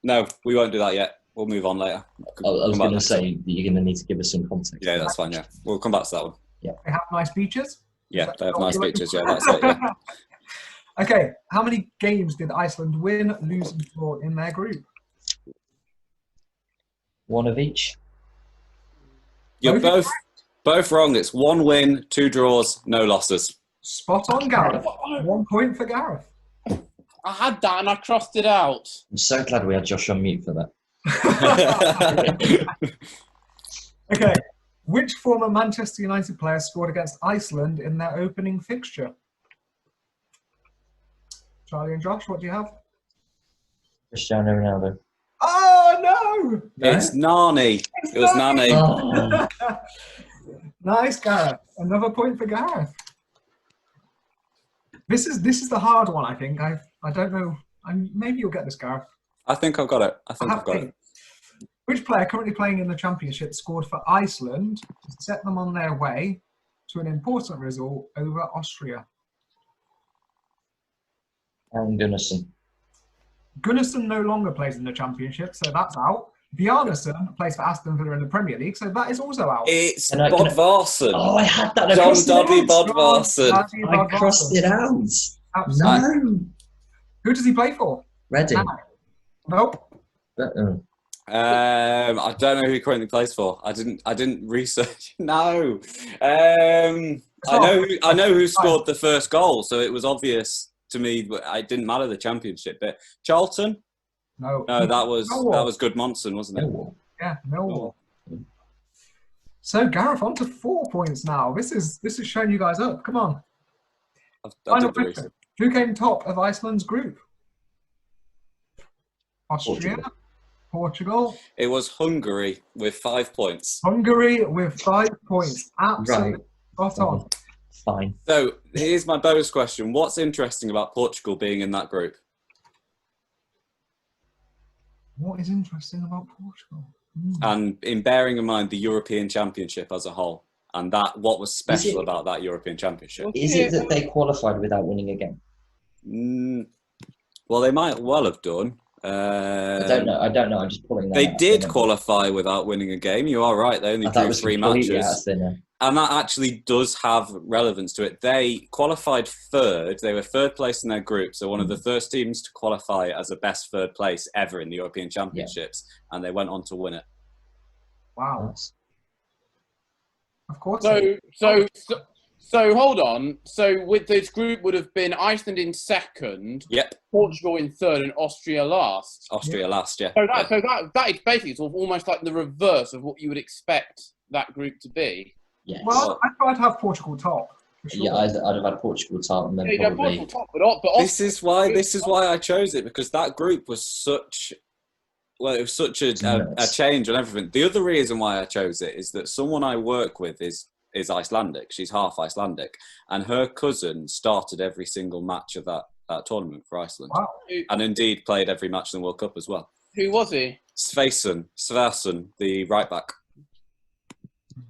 No, we won't do that yet. We'll move on later. I was Come back going to next say that you're going to need to give us some context. Yeah, that's fine. Yeah, we'll come back to that one. They have nice beaches. Yeah, Is that they have what nice you're looking beaches. for? Yeah, that's it. Yeah. Okay, how many games did Iceland win, lose, and draw in their group? One of each. You're Both both wrong. It's 1 win, 2 draws, no losses. Spot on, Gareth. 1 point for Gareth. I had that and I crossed it out. I'm so glad we had Josh on mute for that. Okay, which former Manchester United player scored against Iceland in their opening fixture? Charlie and Josh, what do you have? Cristiano Ronaldo. Oh, no! It's Nani. It was Nani. Oh, Nice, Gareth. Another point for Gareth. This is the hard one, I think. I don't know. Maybe you'll get this, Gareth. I think I've got it. I think I've got it. Which player currently playing in the Championship scored for Iceland to set them on their way to an important result over Austria? and Gunnarsson. Gunnarsson no longer plays in the Championship, so that's out. Bjarnason plays for Aston Villa in the Premier League, so that is also out. It's Can I- Bodvarsson. Oh, I had that. I John crossed it Dudley out. Bodvarsson. I crossed it out. Absolutely. No. Who does he play for? Reading. Nope. I don't know who he currently plays for. I didn't research. No. I know who scored the first goal, so it was obvious to me. It didn't matter the Championship bit. Charlton? No. No, that was Goodmonson, wasn't it? Oh. Yeah, Millwall. So Gareth, on to 4 points now. This is showing you guys up. Come on. I Final did the question. research. Who came top of Iceland's group? Austria, Portugal, It was Hungary with 5 points. Hungary with 5 points. Absolutely Right. spot on. Fine. So here's my bonus question. What's interesting about Portugal being in that group? What is interesting about Portugal? And in bearing in mind the European Championship as a whole, and that what was special about that European Championship? Is it that they qualified without winning a game? Well, they might well have done. I don't know. I'm just pulling that They out. did qualify without winning a game. You are right. They only I thought it drew was 3 completely out of matches. thin air. And that actually does have relevance to it. They qualified third. They were third place in their group. So one of the first teams to qualify as the best third place ever in the European Championships. And they went on to win it. Wow. Nice. Of course. So hold on. So with this group would have been Iceland in second, Yep. Portugal in third, and Austria last. Austria last, yeah. So that is basically sort of almost like the reverse of what you would expect that group to be. Yes. Well, I thought I'd have Portugal top. For sure. Yeah, I'd have had Portugal top and then Yeah, probably. Portugal top, but This is why I chose it, because that group was such a change on everything. The other reason why I chose it is that someone I work with is Icelandic. She's half Icelandic, and her cousin started every single match of that tournament for Iceland. Wow. And indeed played every match in the World Cup as well. Who was he? Sversen, the right back.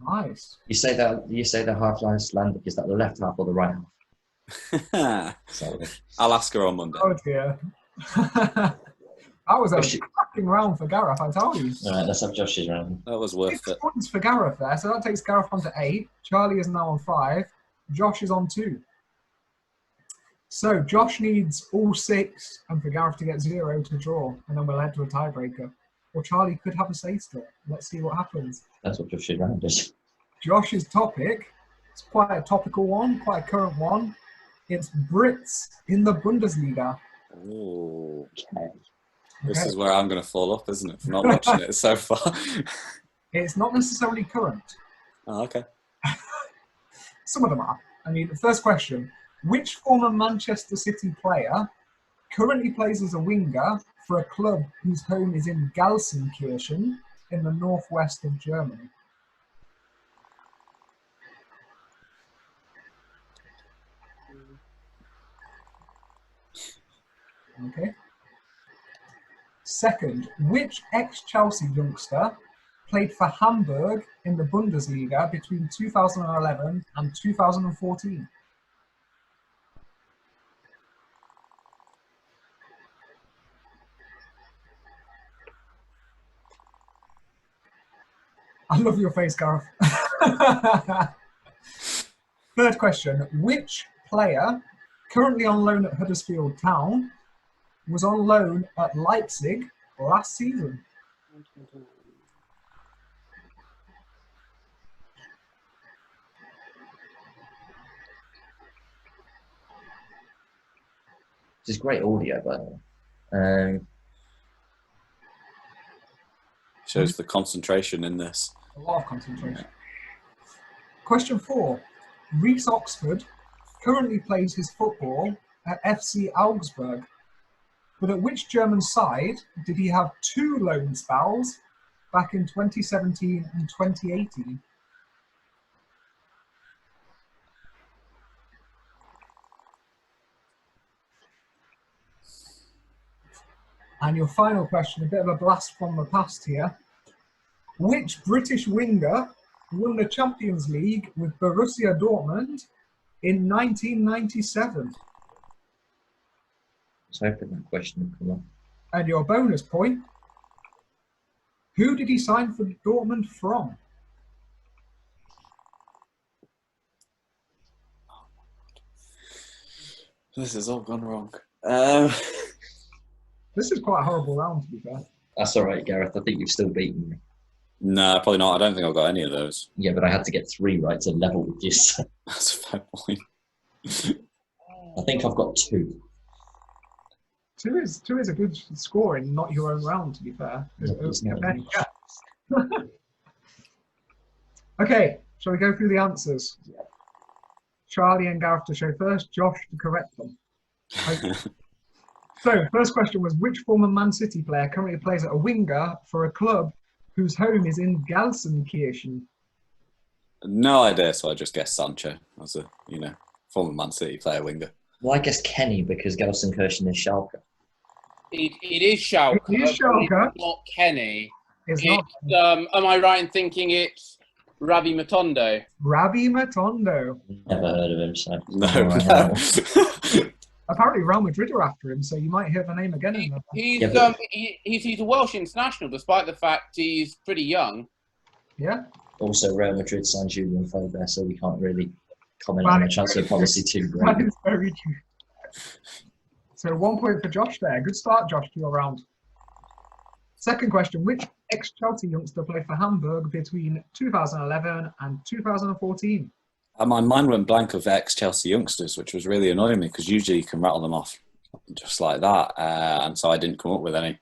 Nice. You say the half Icelandic, is that the left half or the right half? Sorry. I'll ask her on Monday. Oh dear. That was a Josh- cracking round for Gareth, I tell you. All right, let's have Josh's round. That was worth 6 it. points for Gareth there, so that takes Gareth on to 8. Charlie is now on 5. Josh is on 2. So Josh needs all 6 and for Gareth to get 0 to draw, and then we'll head to a tiebreaker. Or Charlie could have a say still. Let's see what happens. That's what Josh's round is. Josh's topic, it's quite a topical one, quite a current one. It's Brits in the Bundesliga. Ooh. Okay. This Okay. is where I'm going to fall off, isn't it? For not watching it so far. It's not necessarily current. Oh, okay. Some of them are. I mean, the first question. Which former Manchester City player currently plays as a winger for a club whose home is in Gelsenkirchen in the northwest of Germany? Okay. Second, which ex-Chelsea youngster played for Hamburg in the Bundesliga between 2011 and 2014? I love your face, Gareth. Third question, which player currently on loan at Huddersfield Town was on loan at Leipzig last season? This is great audio, by the way. Shows the concentration in this. A lot of concentration. Question 4. Reece Oxford currently plays his football at FC Augsburg, but at which German side did he have 2 loan spells back in 2017 and 2018? And your final question, a bit of a blast from the past here. Which British winger won the Champions League with Borussia Dortmund in 1997? I was hoping that question would come up. And your bonus point, who did he sign for Dortmund from? This has all gone wrong. This is quite a horrible round, to be fair. That's all right, Gareth. I think you've still beaten me. No, probably not. I don't think I've got any of those. Yeah, but I had to get 3 right to level with you. So That's a fair point. I think I've got 2. 2 is a good score in not your own round, to be fair. It's not really. Okay, shall we go through the answers? Charlie and Gareth to show first, Josh to correct them. Okay. So, first question was, which former Man City player currently plays at a winger for a club whose home is in Gelsenkirchen? No idea, so I just guessed Sancho as a, former Man City player winger. Well, I guess Kenny because Gelsenkirchen is Schalke. It is Schalke. It is Schalke. But it's not Kenny. It's not Am I right in thinking it's Rabbi Matondo? Rabbi Matondo. Never heard of him, so No. Apparently Real Madrid are after him, so you might hear the name again. He's but- he's a Welsh international, despite the fact he's pretty young. Yeah. Also, Real Madrid signed Julian Faubert, so we can't really comment on the transfer policy too That greatly. is very true. So 1 point for Josh there. Good start, Josh, to your round. Second question, which ex-Chelsea youngster played for Hamburg between 2011 and 2014? My mind went blank of ex-Chelsea youngsters, which was really annoying me because usually you can rattle them off just like that. And so I didn't come up with any.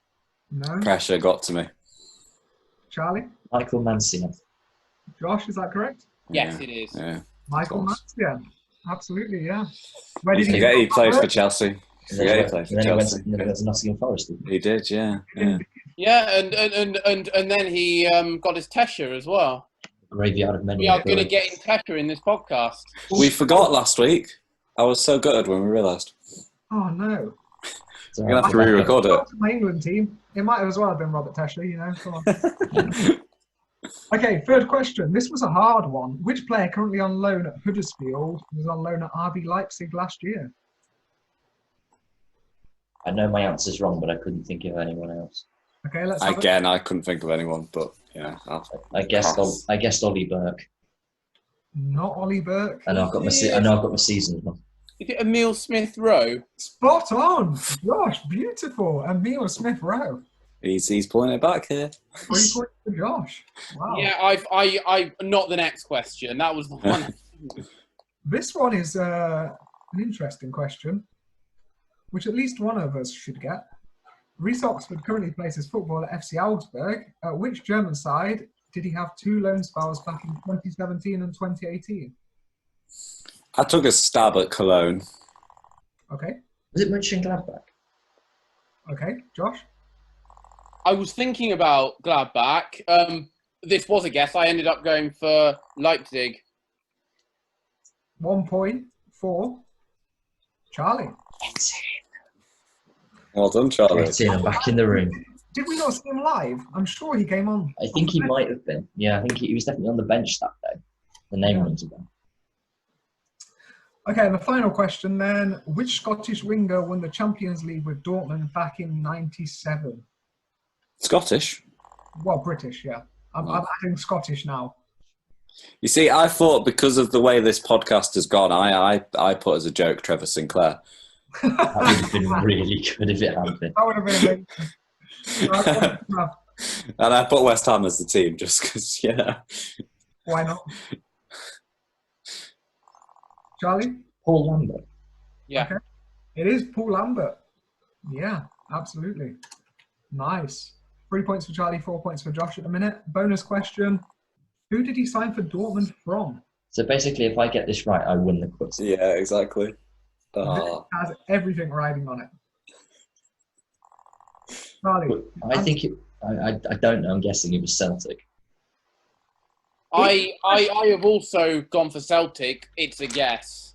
No. Pressure got to me. Charlie? Michael Mancian. Josh, is that correct? Yes, Yeah. it is. Yeah. Michael course. Mancian. Absolutely, yeah. Where did Forget he plays for Chelsea. And Forget he then, plays for he went Chelsea. to Nottingham Forest. Didn't he? He did, yeah. Yeah. Yeah, and then he got his Tesher as well. Graveyard of many. We are good at getting Tesher in this podcast. We forgot last week. I was so gutted when we realised. Oh, no. So We're going to have to re-record it. Welcome to my England team. It might as well have been Robert Tesher, Come on. Okay, third question. This was a hard one. Which player currently on loan at Huddersfield was on loan at RB Leipzig last year? I know my answer's wrong, but I couldn't think of anyone else. Okay, let's have Again, I couldn't think of anyone, but yeah. I guessed Ollie Burke, not Ollie Burke. and I've got my season one. Is it Emil Smith Rowe? Spot on, Josh. Beautiful. Emil Smith Rowe. He's pulling it back here. 3 points for Josh. Wow. Yeah, I not the next question. That was the one. This one is an interesting question, which at least one of us should get. Reece Oxford currently plays his football at FC Augsburg. At which German side did he have 2 loan spells back in 2017 and 2018? I took a stab at Cologne. Okay. Was it Mönchengladbach? Okay, Josh? I was thinking about Gladbach. This was a guess. I ended up going for Leipzig. 1 point for Charlie. Well done, Charlie. I'm back in the room. Did we not see him live? I'm sure he came on. I think he might have been. Yeah, I think he was definitely on the bench that day. The name rings a bell. Okay, and the final question then. Which Scottish winger won the Champions League with Dortmund back in '97? Scottish. Well, British, yeah. I'm adding Scottish now. You see, I thought because of the way this podcast has gone, I put as a joke Trevor Sinclair. That would have been really good if it had been. That would have been amazing. And I put West Ham as the team just because, yeah. Why not? Charlie? Paul Lambert. Yeah. Okay. It is Paul Lambert. Yeah, absolutely. Nice. 3 points for Charlie, 4 points for Josh at the minute. Bonus question. Who did he sign for Dortmund from? So basically, if I get this right, I win the quiz. Yeah, exactly. This has everything riding on it. Charlie. I think I don't know. I'm guessing it was Celtic. I have also gone for Celtic. It's a guess.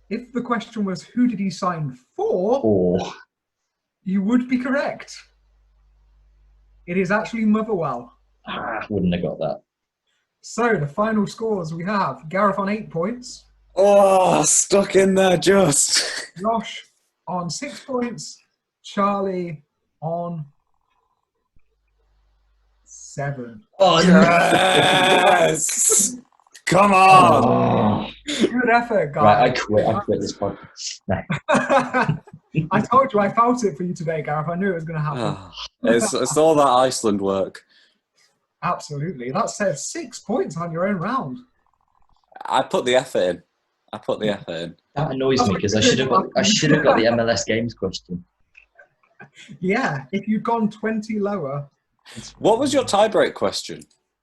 If the question was who did he sign for, Or you would be correct. It is actually Motherwell. wouldn't have got that. So the final scores we have Gareth on 8 points, Oh, stuck in there just. Josh on 6 points, Charlie on 7. Oh Yes! Come on! Oh. Good effort, Right, guys. I quit this podcast. No. I told you I felt it for you today, Gareth. I knew it was going to happen. It's all that Iceland work. Absolutely. That says 6 points on your own round. I put the effort in. That annoys me because I should have got the MLS games question. Yeah, if you'd gone 20 lower. What was your tiebreak question?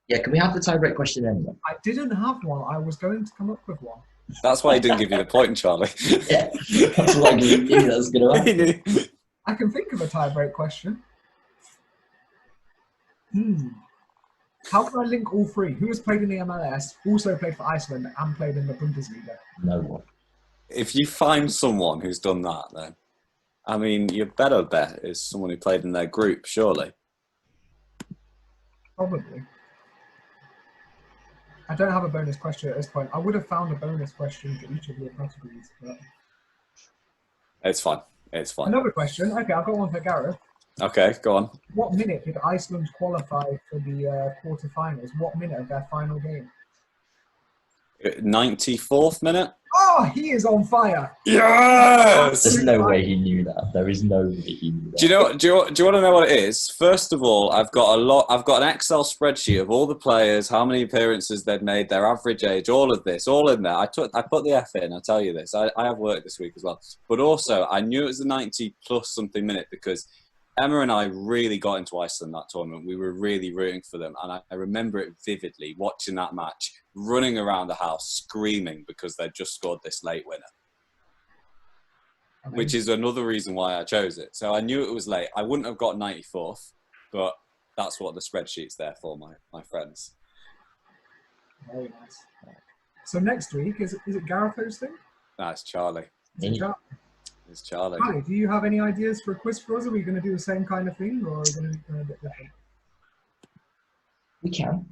Yeah, can we have the tiebreak question anyway? I didn't have one. I was going to come up with one. That's why he didn't give you the point, Charlie. Yeah, that's what I knew that was going to happen. I can think of a tiebreak question. How can I link all three? Who has played in the MLS, also played for Iceland, and played in the Bundesliga? No one. If you find someone who's done that, then, I mean, your better bet is someone who played in their group, surely. Probably. I don't have a bonus question at this point. I would have found a bonus question for each of your categories. But... It's fine. Another question. Okay, I've got one for Gareth. Okay, go on. What minute did Iceland qualify for the quarterfinals? What minute of their final game? 94th minute? Oh, he is on fire. Yes! There's no way he knew that. There is no way he knew that. Do you want to know what it is? First of all, I've got an Excel spreadsheet of all the players, how many appearances they've made, their average age, all of this, all in there. I put the F in, I'll tell you this. I have work this week as well. But also, I knew it was a 90 plus something minute because Emma and I really got into Iceland that tournament. We were really rooting for them. And I remember it vividly, watching that match, running around the house, screaming because they'd just scored this late winner. Which is another reason why I chose it. So I knew it was late. I wouldn't have got 94th, but that's what the spreadsheet's there for, my friends. Very nice. So next week, is it Gareth hosting? No, it's Charlie. It's Charlie. Hi, do you have any ideas for a quiz for us? Are we going to do the same kind of thing, or are we going to do a bit different? We can.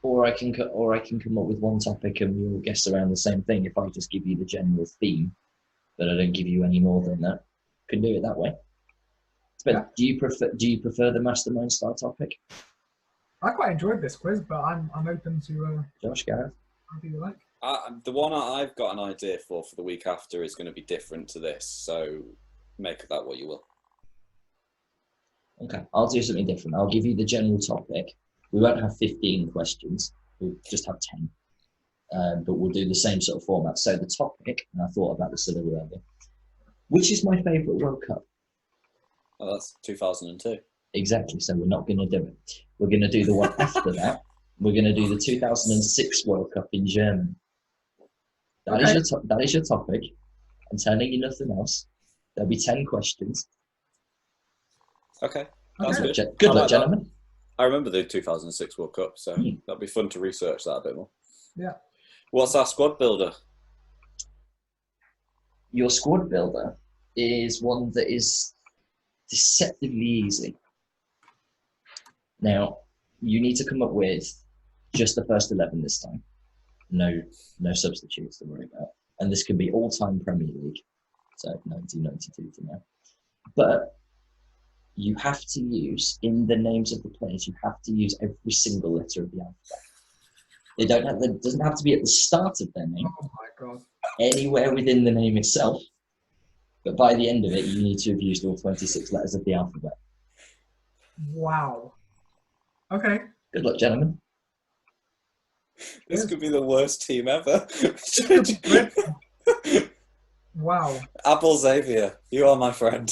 Or I can come up with one topic and we all guess around the same thing if I just give you the general theme, but I don't give you any more than that. can do it that way. But Yeah. do you prefer the mastermind style topic? I quite enjoyed this quiz, but I'm open to Josh, Gareth? whatever you like. The one I've got an idea for the week after is going to be different to this, so make of that what you will. Okay, I'll do something different. I'll give you the general topic. We won't have 15 questions. We'll just have 10. But we'll do the same sort of format. So the topic, and I thought about this a little earlier, which is my favourite World Cup? Oh, that's 2002. Exactly, so we're not going to do it. We're going to do the one after that. We're going to do the 2006 World Cup in Germany. That is your topic. I'm telling you nothing else. There'll be 10 questions. Okay, that's Okay. good. Good I luck, like that. gentlemen. I remember the 2006 World Cup, so that'll be fun to research that a bit more. Yeah. What's our squad builder? Your squad builder is one that is deceptively easy. Now, you need to come up with just the first 11 this time. No substitutes to worry about. And this can be all-time Premier League, so 1992 for now. But you have to use, in the names of the players, you have to use every single letter of the alphabet. It doesn't have to be at the start of their name, Oh my god. anywhere within the name itself. But by the end of it, you need to have used all 26 letters of the alphabet. Wow. Okay. Good luck, gentlemen. This could be the worst team ever. Wow. Apple Xavier, you are my friend.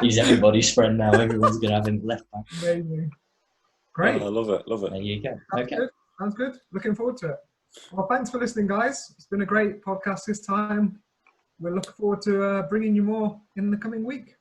He's everybody's friend now. Everyone's going to have him left back. Amazing. Great. Oh, I love it, love There it. you go. Sounds Okay. good. Sounds good. Looking forward to it. Well, thanks for listening, guys. It's been a great podcast this time. We're looking forward to bringing you more in the coming week.